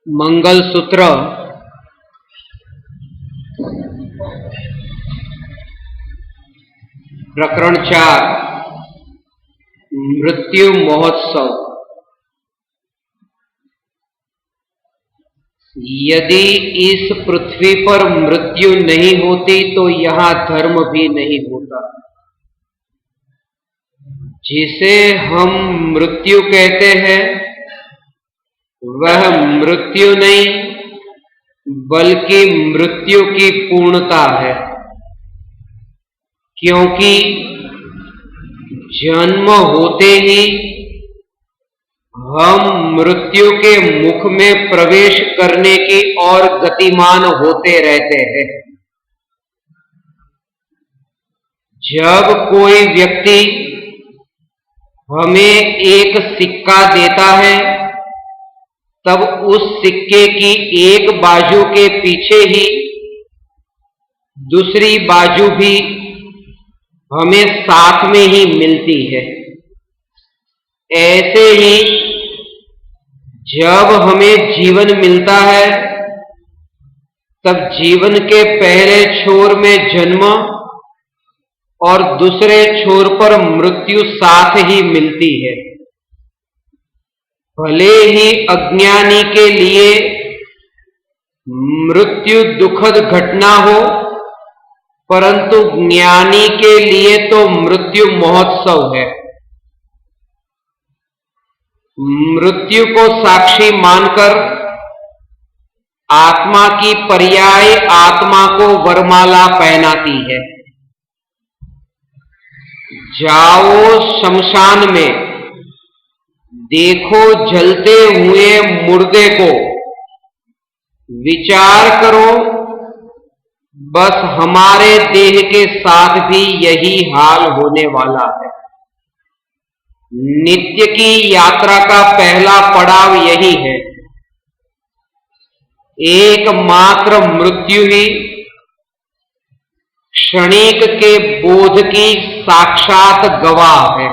मंगलसूत्र प्रकरण 4 मृत्यु महोत्सव। यदि इस पृथ्वी पर मृत्यु नहीं होती तो यहां धर्म भी नहीं होता। जिसे हम मृत्यु कहते हैं वह मृत्यु नहीं बल्कि मृत्यु की पूर्णता है, क्योंकि जन्म होते ही हम मृत्यु के मुख में प्रवेश करने की ओर गतिमान होते रहते हैं। जब कोई व्यक्ति हमें एक सिक्का देता है तब उस सिक्के की एक बाजू के पीछे ही दूसरी बाजू भी हमें साथ में ही मिलती है। ऐसे ही जब हमें जीवन मिलता है तब जीवन के पहले छोर में जन्म और दूसरे छोर पर मृत्यु साथ ही मिलती है। भले ही अज्ञानी के लिए मृत्यु दुखद घटना हो, परंतु ज्ञानी के लिए तो मृत्यु महोत्सव है। मृत्यु को साक्षी मानकर आत्मा की पर्याय आत्मा को वरमाला पहनाती है। जाओ शमशान में, देखो जलते हुए मुर्दे को, विचार करो बस हमारे देह के साथ भी यही हाल होने वाला है। नित्य की यात्रा का पहला पड़ाव यही है। एकमात्र मृत्यु ही क्षणिक के बोध की साक्षात गवाह है।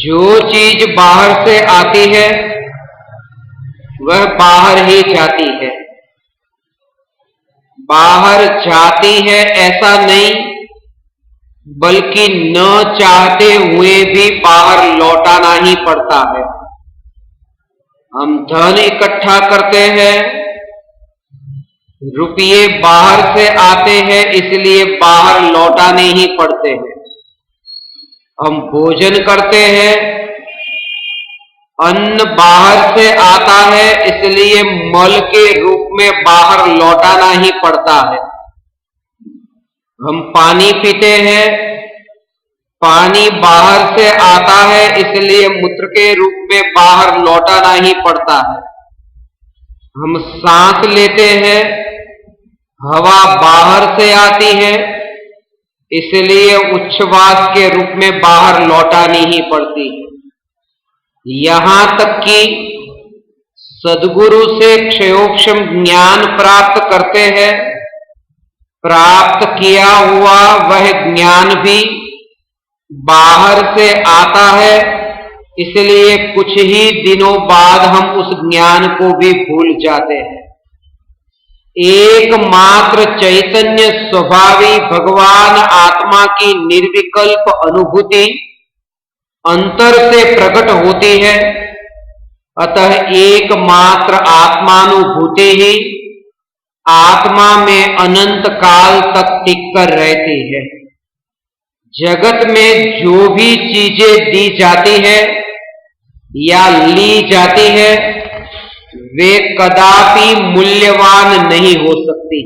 जो चीज बाहर से आती है वह बाहर ही जाती है। बाहर जाती है ऐसा नहीं, बल्कि न चाहते हुए भी बाहर लौटाना ही पड़ता है। हम धन इकट्ठा करते हैं, रुपये बाहर से आते हैं इसलिए बाहर लौटाने ही पड़ते हैं। हम भोजन करते हैं, अन्न बाहर से आता है इसलिए मल के रूप में बाहर लौटाना ही पड़ता है। हम पानी पीते हैं, पानी बाहर से आता है इसलिए मूत्र के रूप में बाहर लौटाना ही पड़ता है। हम सांस लेते हैं, हवा बाहर से आती है इसलिए उच्छ्वास के रूप में बाहर लौटानी ही पड़ती है। यहां तक कि सद्गुरु से क्षयोक्षम ज्ञान प्राप्त करते हैं, प्राप्त किया हुआ वह ज्ञान भी बाहर से आता है, इसलिए कुछ ही दिनों बाद हम उस ज्ञान को भी भूल जाते हैं। एकमात्र चैतन्य स्वभावी भगवान आत्मा की निर्विकल्प अनुभूति अंतर से प्रकट होती है। अतः एकमात्र आत्मानुभूति ही आत्मा में अनंत काल तक टिककर रहती है। जगत में जो भी चीजें दी जाती है या ली जाती है वे कदापि मूल्यवान नहीं हो सकती।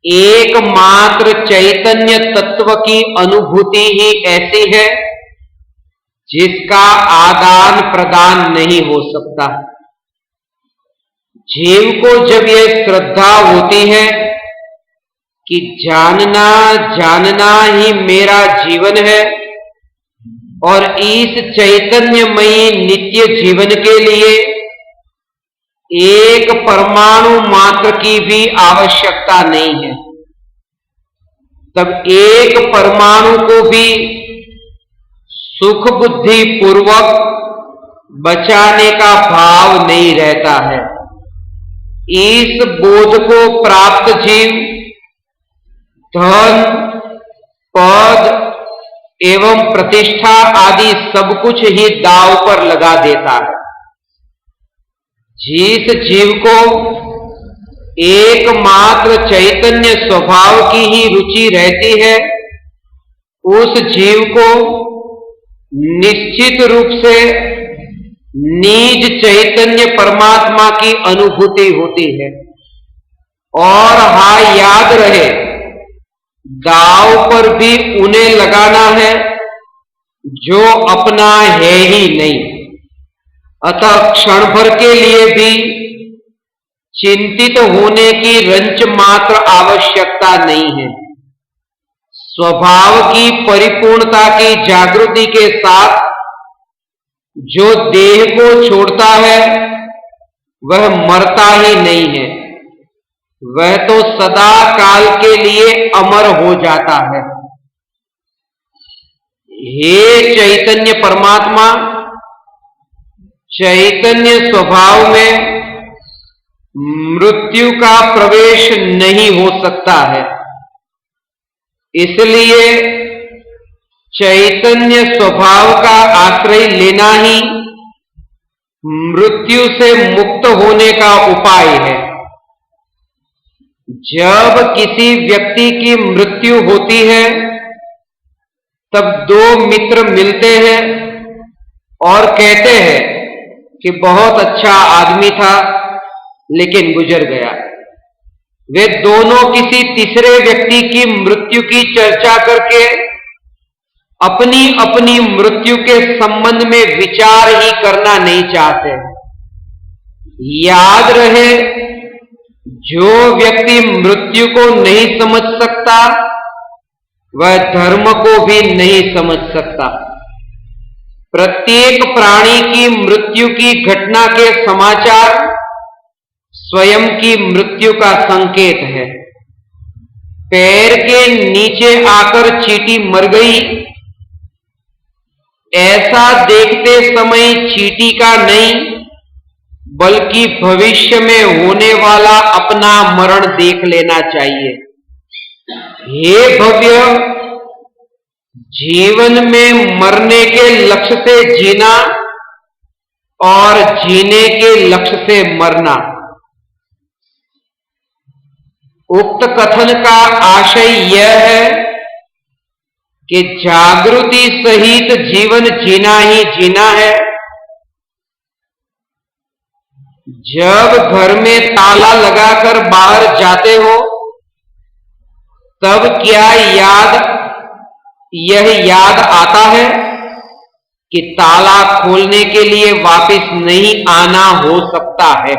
एकमात्र चैतन्य तत्व की अनुभूति ही ऐसी है जिसका आदान प्रदान नहीं हो सकता। जीव को जब यह श्रद्धा होती है कि जानना जानना ही मेरा जीवन है और इस चैतन्यमयी नित्य जीवन के लिए एक परमाणु मात्र की भी आवश्यकता नहीं है, तब एक परमाणु को भी सुख बुद्धि पूर्वक बचाने का भाव नहीं रहता है। इस बोध को प्राप्त जीव धन, पद एवं प्रतिष्ठा आदि सब कुछ ही दांव पर लगा देता है। जिस जीव को एकमात्र चैतन्य स्वभाव की ही रुचि रहती है, उस जीव को निश्चित रूप से निज चैतन्य परमात्मा की अनुभूति होती है। और हाँ, याद रहे, दांव पर भी उन्हें लगाना है जो अपना है ही नहीं। अतः क्षण भर के लिए भी चिंतित होने की रंच मात्र आवश्यकता नहीं है। स्वभाव की परिपूर्णता की जागृति के साथ जो देह को छोड़ता है वह मरता ही नहीं है, वह तो सदा काल के लिए अमर हो जाता है। हे चैतन्य परमात्मा, चैतन्य स्वभाव में मृत्यु का प्रवेश नहीं हो सकता है। इसलिए चैतन्य स्वभाव का आश्रय लेना ही मृत्यु से मुक्त होने का उपाय है। जब किसी व्यक्ति की मृत्यु होती है तब दो मित्र मिलते हैं और कहते हैं कि बहुत अच्छा आदमी था लेकिन गुजर गया। वे दोनों किसी तीसरे व्यक्ति की मृत्यु की चर्चा करके अपनी अपनी मृत्यु के संबंध में विचार ही करना नहीं चाहते। याद रहे, जो व्यक्ति मृत्यु को नहीं समझ सकता वह धर्म को भी नहीं समझ सकता। प्रत्येक प्राणी की मृत्यु की घटना के समाचार स्वयं की मृत्यु का संकेत है। पैर के नीचे आकर चींटी मर गई, ऐसा देखते समय चींटी का नहीं बल्कि भविष्य में होने वाला अपना मरण देख लेना चाहिए। हे भव्य, जीवन में मरने के लक्ष्य से जीना और जीने के लक्ष्य से मरना। उक्त कथन का आशय यह है कि जागृति सहित जीवन जीना ही जीना है। जब घर में ताला लगाकर बाहर जाते हो तब क्या यह याद आता है कि ताला खोलने के लिए वापस नहीं आना हो सकता है।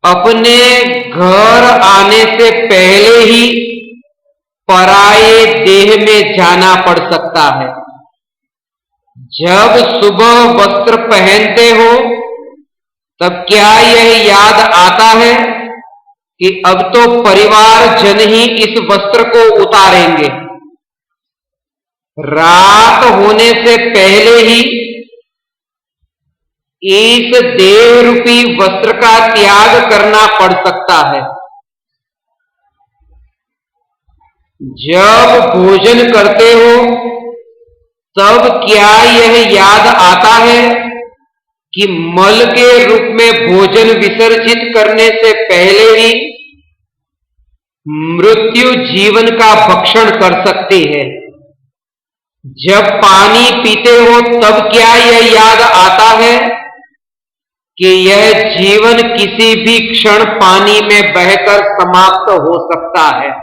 अपने घर आने से पहले ही पराये देह में जाना पड़ सकता है। जब सुबह वस्त्र पहनते हो तब क्या यह याद आता है कि अब तो परिवार जन ही इस वस्त्र को उतारेंगे। रात होने से पहले ही इस देह रूपी वस्त्र का त्याग करना पड़ सकता है। जब भोजन करते हो तब क्या यह याद आता है कि मल के रूप में भोजन विसर्जित करने से पहले ही मृत्यु जीवन का भक्षण कर सकती है। जब पानी पीते हो तब क्या यह याद आता है कि यह जीवन किसी भी क्षण पानी में बहकर समाप्त हो सकता है।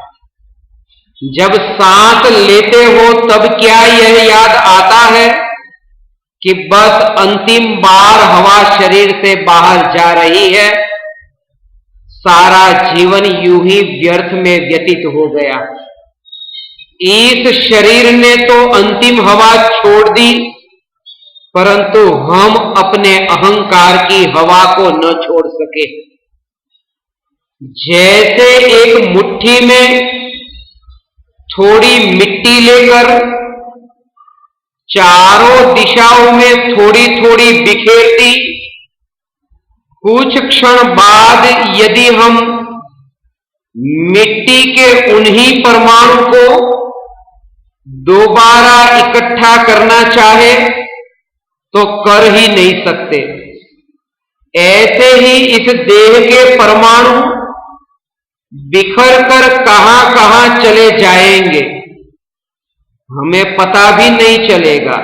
जब सांस लेते हो तब क्या यह याद आता है कि बस अंतिम बार हवा शरीर से बाहर जा रही है, सारा जीवन यूं ही व्यर्थ में व्यतीत हो गया। इस शरीर ने तो अंतिम हवा छोड़ दी, परंतु हम अपने अहंकार की हवा को न छोड़ सके। जैसे एक मुट्ठी में थोड़ी मिट्टी लेकर चारों दिशाओं में थोड़ी थोड़ी बिखेरती, कुछ क्षण बाद यदि हम मिट्टी के उन्हीं परमाणु को दोबारा इकट्ठा करना चाहे तो कर ही नहीं सकते। ऐसे ही इस देह के परमाणु बिखर कर कहां कहां चले जाएंगे हमें पता भी नहीं चलेगा।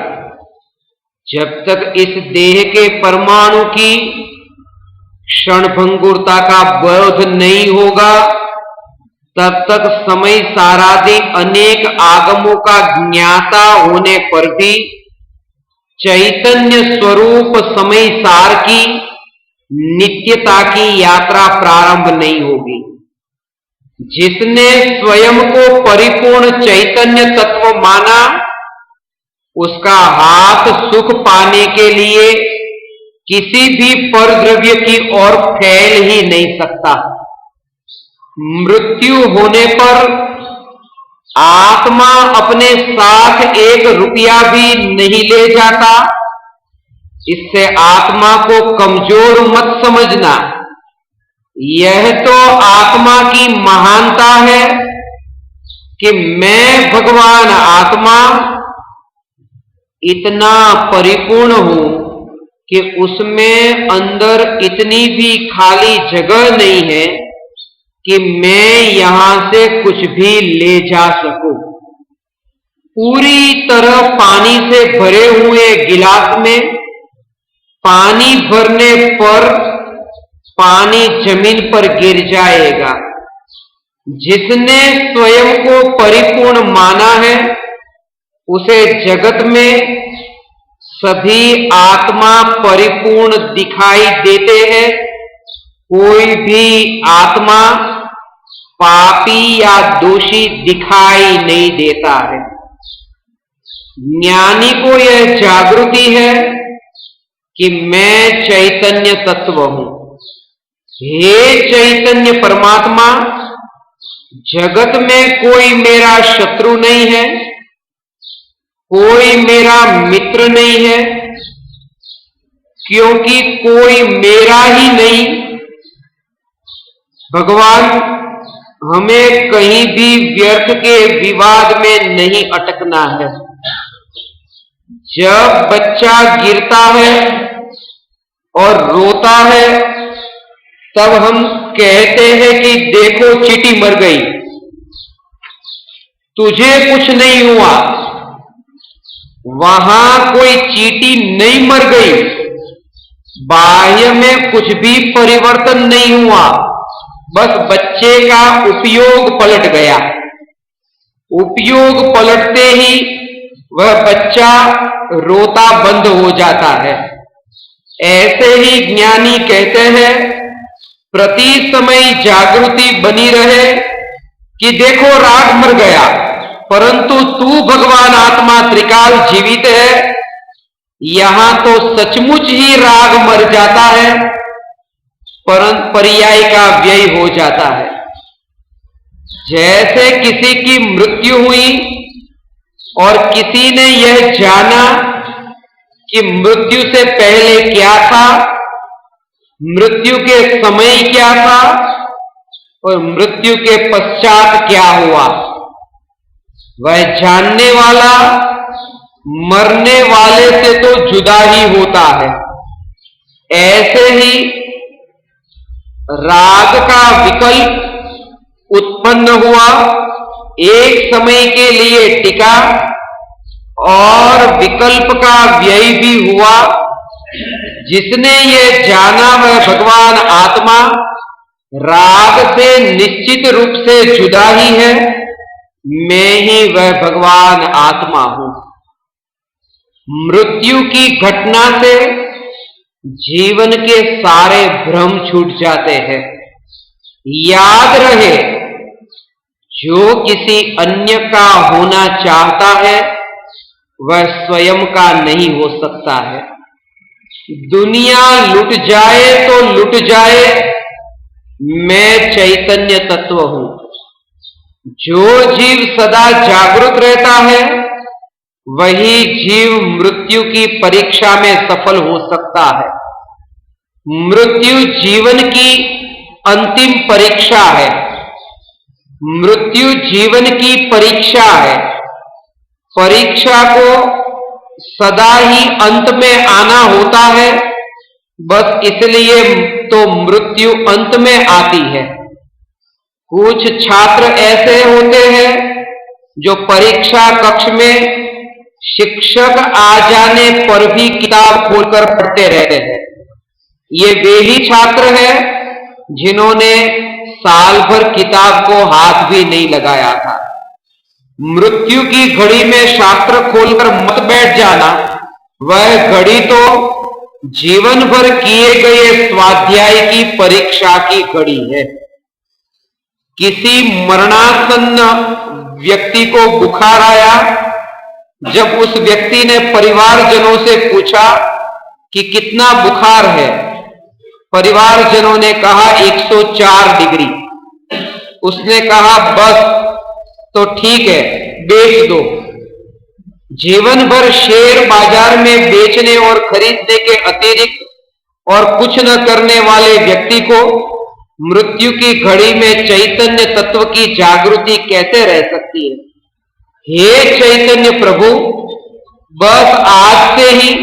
जब तक इस देह के परमाणु की क्षणभंगुरता का बोध नहीं होगा तब तक समय सारादि अनेक आगमों का ज्ञाता होने पर भी चैतन्य स्वरूप समय सार की नित्यता की यात्रा प्रारंभ नहीं होगी। जिसने स्वयं को परिपूर्ण चैतन्य तत्व माना उसका हाथ सुख पाने के लिए किसी भी परद्रव्य की ओर फैल ही नहीं सकता। मृत्यु होने पर आत्मा अपने साथ 1 रुपया भी नहीं ले जाता। इससे आत्मा को कमजोर मत समझना। यह तो आत्मा की महानता है कि मैं भगवान आत्मा इतना परिपूर्ण हूं कि उसमें अंदर इतनी भी खाली जगह नहीं है कि मैं यहां से कुछ भी ले जा सकूं। पूरी तरह पानी से भरे हुए गिलास में पानी भरने पर पानी जमीन पर गिर जाएगा। जिसने स्वयं को परिपूर्ण माना है उसे जगत में सभी आत्मा परिपूर्ण दिखाई देते हैं। कोई भी आत्मा पापी या दोषी दिखाई नहीं देता है। ज्ञानी को यह जागृति है कि मैं चैतन्य तत्व हूं। हे चैतन्य परमात्मा, जगत में कोई मेरा शत्रु नहीं है, कोई मेरा मित्र नहीं है, क्योंकि कोई मेरा ही नहीं। भगवान, हमें कहीं भी व्यर्थ के विवाद में नहीं अटकना है। जब बच्चा गिरता है और रोता है तब हम कहते हैं कि देखो चींटी मर गई, तुझे कुछ नहीं हुआ। वहां कोई चींटी नहीं मर गई, बाह्य में कुछ भी परिवर्तन नहीं हुआ, बस बच्चे का उपयोग पलट गया। उपयोग पलटते ही वह बच्चा रोता बंद हो जाता है। ऐसे ही ज्ञानी कहते हैं, प्रति समय जागृति बनी रहे कि देखो राग मर गया, परंतु तू भगवान आत्मा त्रिकाल जीवित है। यहां तो सचमुच ही राग मर जाता है, परंतु पर्याय का व्यय हो जाता है। जैसे किसी की मृत्यु हुई और किसी ने यह जाना कि मृत्यु से पहले क्या था, मृत्यु के समय क्या था और मृत्यु के पश्चात क्या हुआ, वह जानने वाला मरने वाले से तो जुदा ही होता है। ऐसे ही राग का विकल्प उत्पन्न हुआ, एक समय के लिए टिका और विकल्प का व्यय भी हुआ। जिसने ये जाना वह भगवान आत्मा राग से निश्चित रूप से जुदा ही है। मैं ही वह भगवान आत्मा हूं। मृत्यु की घटना से जीवन के सारे भ्रम छूट जाते हैं। याद रहे, जो किसी अन्य का होना चाहता है वह स्वयं का नहीं हो सकता है। दुनिया लुट जाए तो लुट जाए, मैं चैतन्य तत्व हूं। जो जीव सदा जागृत रहता है वही जीव मृत्यु की परीक्षा में सफल हो सकता है। मृत्यु जीवन की अंतिम परीक्षा है। मृत्यु जीवन की परीक्षा है। परीक्षा को सदा ही अंत में आना होता है, बस इसलिए तो मृत्यु अंत में आती है। कुछ छात्र ऐसे होते हैं जो परीक्षा कक्ष में शिक्षक आ जाने पर भी किताब खोलकर पढ़ते रहते हैं। ये वे ही छात्र हैं जिन्होंने साल भर किताब को हाथ भी नहीं लगाया था। मृत्यु की घड़ी में शास्त्र खोलकर मत बैठ जाना, वह घड़ी तो जीवन भर किए गए स्वाध्याय की परीक्षा की घड़ी है। किसी मरणासन्न व्यक्ति को बुखार आया। जब उस व्यक्ति ने परिवारजनों से पूछा कि कितना बुखार है, परिवारजनों ने कहा 104 डिग्री। उसने कहा बस तो ठीक है, बेच दो। जीवन भर शेयर बाजार में बेचने और खरीदने के अतिरिक्त और कुछ न करने वाले व्यक्ति को मृत्यु की घड़ी में चैतन्य तत्व की जागृति कैसे रह सकती है? हे चैतन्य प्रभु, बस आज से ही,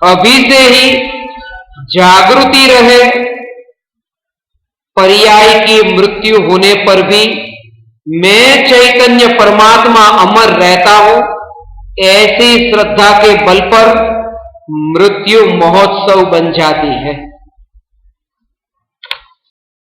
अभी से ही जागृति रहे। पर्याय की मृत्यु होने पर भी मैं चैतन्य परमात्मा अमर रहता हूं, ऐसी श्रद्धा के बल पर मृत्यु महोत्सव बन जाती है।